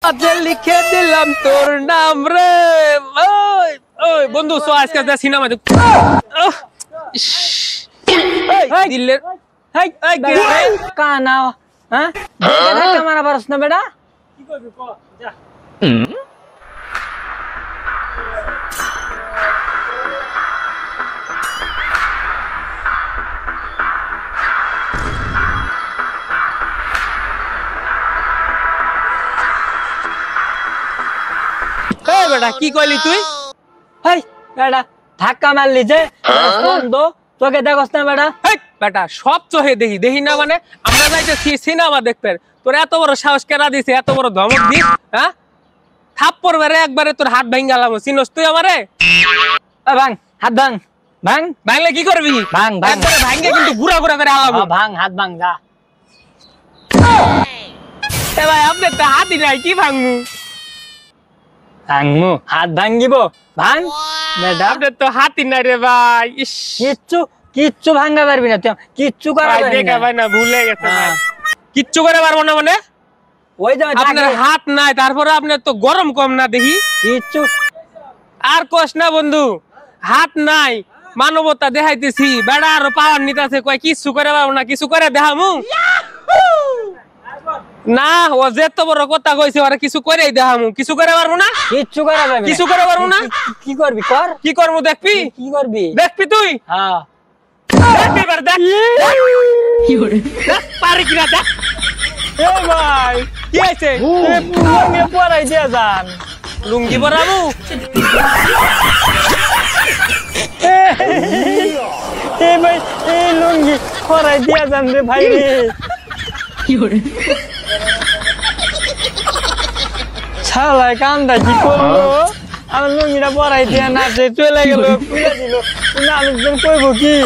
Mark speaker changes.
Speaker 1: আজে লিখে দিলাম তোর নাম রে। ওই ওই বন্ধু সো আজকে যা সিনেমা দেখ। এই দিলে এই এই
Speaker 2: কানা হ্যাঁ দেখা মারা পারছ না বেটা
Speaker 1: কি করবি ক যা। এই বেটা কি কইলি তুই?
Speaker 2: হেই বেটা ধাক্কা মারলি যে বন্ধ তোকে দেখছ না বেটা
Speaker 1: এই বেটা সব চোখে দেখি দেখি না মানে আমরা যাইতেছি সিনেমা দেখতে। তোর এত বড় সাহস কেনা দিছে, এত বড় ধমক দিস হ্যাঁ? থাপ্পড় মেরে একবারে তোর হাত ভাঙ গেলাম। চিনস তুই আমারে?
Speaker 2: ভাঙ হাত ভাঙ ভাঙ
Speaker 1: ভাঙলে কি করবি?
Speaker 2: ভাঙ ভাঙ
Speaker 1: একবারে ভাঙে কিন্তু গুড়া গুড়া করে আলাবো।
Speaker 2: ভাঙ হাত ভাঙ যা।
Speaker 1: এ ভাই আপনি তো হাতই নাই, কি ভাঙমু?
Speaker 2: ভাঙমু হাত ভাঙিব ভাঙ বেটা
Speaker 1: আপনি তো হাতই নাই রে ভাই। ইস
Speaker 2: কিচ্ছু কিচ্ছু ভাঙা পারবি না তুই কিচ্ছু করা
Speaker 1: ভাই
Speaker 2: পারবি
Speaker 1: দেখা
Speaker 2: না
Speaker 1: ভাই না ভুলে গেছে ভাই। কিচ্ছু করে পারবো না মানে?
Speaker 2: ওই যে
Speaker 1: আপনার হাত নাই তারপরে আপনার তো গরম কম না দেখি।
Speaker 2: কিচ্ছু
Speaker 1: আর কষ্ট না বন্ধু, হাত নাই মানবতা দেখাইতেছি, বেড়া আরো পাওয়ার নিতেছে কয় কিছু করে পারবো না, কিছু করে দেখামু না। ও যেত বড় কথা কইছে ওরা কিছু করেই দেখামু, কিছু করে পারবো না,
Speaker 2: কিচ্ছু করা পারবি
Speaker 1: কিছু করে পারবো না।
Speaker 2: কি করবি কর
Speaker 1: কি করবো দেখবি?
Speaker 2: কি করবি
Speaker 1: দেখবি তুই?
Speaker 2: হ্যাঁ
Speaker 1: দেখবি এবার দেখ। দেখ পারি কিনা দেখ। এ ভাই কি হয়েছে?
Speaker 2: লুঙ্গি পরাই দিয়ে যান
Speaker 1: লুঙ্গি পরাবো?
Speaker 2: এই ভাই এই লুঙ্গি পরাই দিয়ে যান রে ভাই রে শালা কান্দা কি করলো আমার লুঙ্গিটা পরাই দিয়ে না চলে গেল খুলে দিল না আমি কইব কি